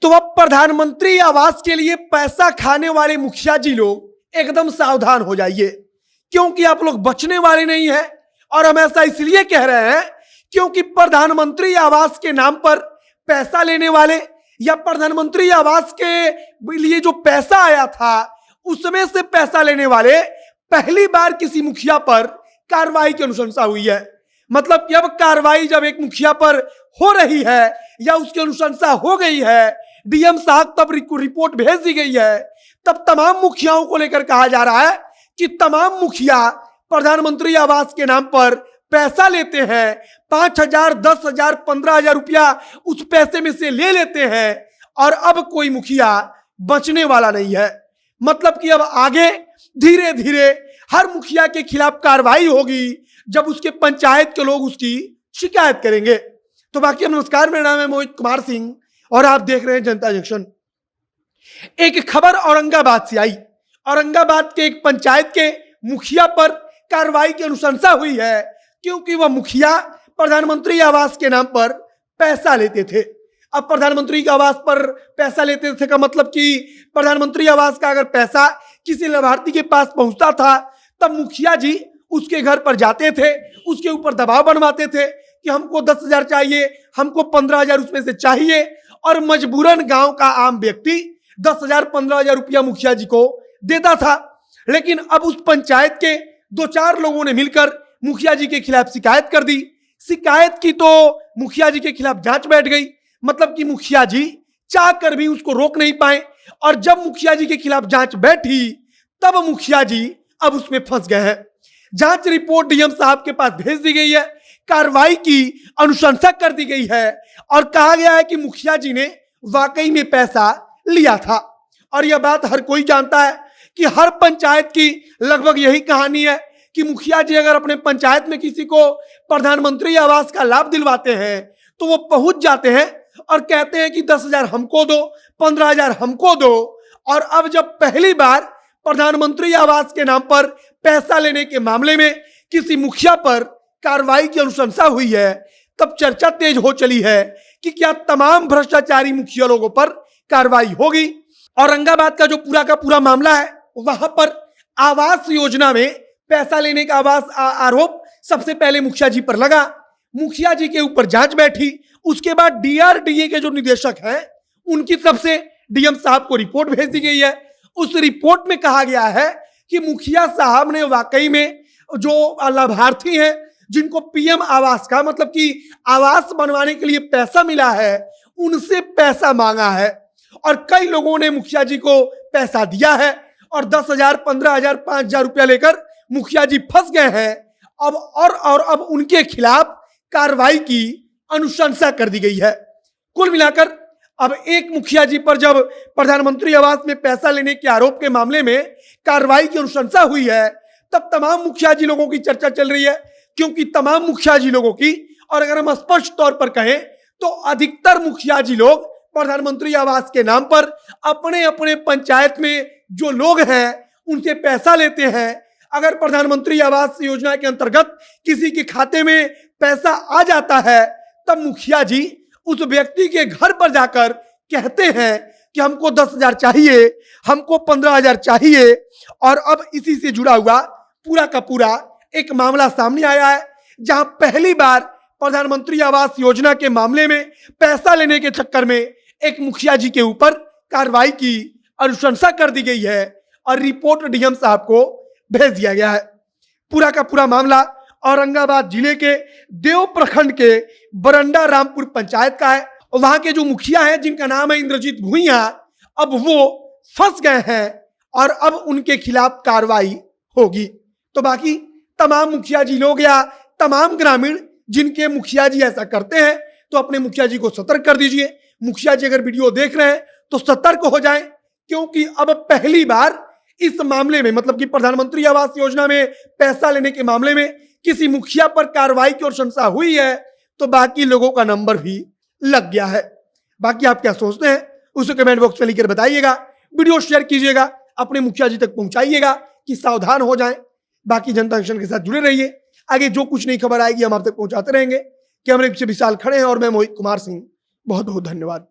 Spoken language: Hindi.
तो अब प्रधानमंत्री आवास के लिए पैसा खाने वाले मुखिया जी लोग एकदम सावधान हो जाइए, क्योंकि आप लोग बचने वाले नहीं हैं। और हम ऐसा इसलिए कह रहे हैं क्योंकि प्रधानमंत्री आवास के नाम पर पैसा लेने वाले या प्रधानमंत्री आवास के लिए जो पैसा आया था उसमें से पैसा लेने वाले पहली बार किसी मुखिया पर कार्रवाई की अनुशंसा हुई है। मतलब कि अब कार्रवाई जब एक मुखिया पर हो रही है या उसकी अनुशंसा हो गई है, डीएम साहब तब रिपोर्ट भेज दी गई है, तब तमाम मुखियाओं को लेकर कहा जा रहा है कि तमाम मुखिया प्रधानमंत्री आवास के नाम पर पैसा लेते हैं, 5,000, 10,000, 15,000 रुपया उस पैसे में से ले लेते हैं और अब कोई मुखिया बचने वाला नहीं है। मतलब कि अब आगे धीरे धीरे हर मुखिया के खिलाफ कार्रवाई होगी जब उसके पंचायत के लोग उसकी शिकायत करेंगे। तो बाकी नमस्कार, मेरा नाम है मोहित कुमार सिंह और आप देख रहे हैं जनता जंक्शन। एक खबर औरंगाबाद से आई। औरंगाबाद के एक पंचायत के मुखिया पर कार्रवाई की अनुशंसा हुई है क्योंकि वह मुखिया प्रधानमंत्री आवास के नाम पर पैसा लेते थे। अब प्रधानमंत्री के आवास पर पैसा लेते थे का मतलब कि प्रधानमंत्री आवास का अगर पैसा किसी लाभार्थी के पास पहुंचता था तब मुखिया जी उसके घर पर जाते थे, उसके ऊपर दबाव बनवाते थे कि हमको 10,000 चाहिए, हमको 15,000 उसमें से चाहिए, और मजबूरन गांव का आम व्यक्ति 10,000, 15,000 रुपया मुखिया जी को देता था। लेकिन अब उस पंचायत के 2-4 लोगों ने मिलकर मुखिया जी के खिलाफ शिकायत कर दी। शिकायत की तो मुखिया जी के खिलाफ जांच बैठ गई। मतलब कि मुखिया जी चाह कर भी उसको रोक नहीं पाए, और जब मुखिया जी के खिलाफ जांच बैठी तब मुखिया जी अब उसमें फंस गए हैं। जांच रिपोर्ट डीएम साहब के पास भेज दी गई है, कार्रवाई की अनुशंसा कर दी गई है और कहा गया है कि मुखिया जी ने वाकई में पैसा लिया था। और यह बात हर कोई जानता है कि हर पंचायत की लगभग यही कहानी है कि मुखिया जी अगर अपने पंचायत में किसी को प्रधानमंत्री आवास का लाभ दिलवाते हैं तो वो पहुंच जाते हैं और कहते हैं कि 10,000 हमको दो, 15,000 हमको दो। और अब जब पहली बार प्रधानमंत्री आवास के नाम पर पैसा लेने के मामले में किसी मुखिया पर कार्रवाई की अनुशंसा हुई है तब चर्चा तेज हो चली है कि क्या तमाम भ्रष्टाचारी मुखिया लोगों पर कार्रवाई होगी। औरंगाबाद का जो पूरा का पूरा मामला है, वहां पर आवास योजना में पैसा लेने का आरोप सबसे पहले मुखिया जी पर लगा। मुखिया जी के ऊपर जांच बैठी, उसके बाद डीआरडीए के जो निदेशक हैं उनकी तरफ से डीएम साहब को रिपोर्ट भेज दी गई है। उस रिपोर्ट में कहा गया है कि मुखिया साहब ने वाकई में जो लाभार्थी हैं जिनको पीएम आवास का मतलब कि आवास बनवाने के लिए पैसा मिला है उनसे पैसा मांगा है, और कई लोगों ने मुखिया जी को पैसा दिया है और 10,000, 15,000, 5,000 रुपया लेकर मुखिया जी फंस गए हैं। अब उनके खिलाफ कार्रवाई की अनुशंसा कर दी गई है। कुल मिलाकर अब एक मुखिया जी पर जब प्रधानमंत्री आवास में पैसा लेने के आरोप के मामले में कार्रवाई की अनुशंसा हुई है तब तमाम मुखिया जी लोगों की चर्चा चल रही है, क्योंकि तमाम मुखिया जी लोगों की, और अगर हम स्पष्ट तौर पर कहें तो अधिकतर मुखिया जी लोग प्रधानमंत्री आवास के नाम पर अपने अपने पंचायत में जो लोग हैं उनसे पैसा लेते हैं। अगर प्रधानमंत्री आवास योजना के अंतर्गत किसी के खाते में पैसा आ जाता है तब मुखिया जी उस व्यक्ति के घर पर जाकर कहते हैं कि हमको 10,000 चाहिए, हमको 15,000 चाहिए। और अब इसी से जुड़ा हुआ पूरा का पूरा एक मामला सामने आया है जहां पहली बार प्रधानमंत्री आवास योजना के मामले में पैसा लेने के चक्कर में एक मुखिया जी के ऊपर कार्रवाई की अनुशंसा कर दी गई है और रिपोर्ट डीएम साहब को भेज दिया गया है। पूरा का पूरा मामला औरंगाबाद जिले के देव प्रखंड के बरंडा रामपुर पंचायत का है। वहां के जो मुखिया हैं जिनका नाम है इंद्रजीत भुइयां, अब वो फंस गए हैं और अब उनके खिलाफ कार्रवाई होगी। तो बाकी तमाम मुखिया जी लोग या तमाम ग्रामीण जिनके मुखिया जी ऐसा करते हैं तो अपने मुखिया जी को सतर्क कर दीजिए। मुखिया जी अगर वीडियो देख रहे हैं तो सतर्क हो जाएं, क्योंकि अब पहली बार इस मामले में मतलब कि प्रधानमंत्री आवास योजना में पैसा लेने के मामले में किसी मुखिया पर कार्रवाई की अनुशंसा हुई है तो बाकी लोगों का नंबर भी लग गया है। बाकी आप क्या सोचते हैं उसे कमेंट बॉक्स में लिखकर बताइएगा। वीडियो शेयर कीजिएगा, अपने मुखिया जी तक पहुंचाइएगा कि सावधान हो जाएं। बाकी जनता जंक्शन के साथ जुड़े रहिए, आगे जो कुछ नई खबर आएगी हम आप तक पहुंचाते रहेंगे। कैमरे पीछे विशाल खड़े हैं और मैं मोहित कुमार सिंह। बहुत बहुत धन्यवाद।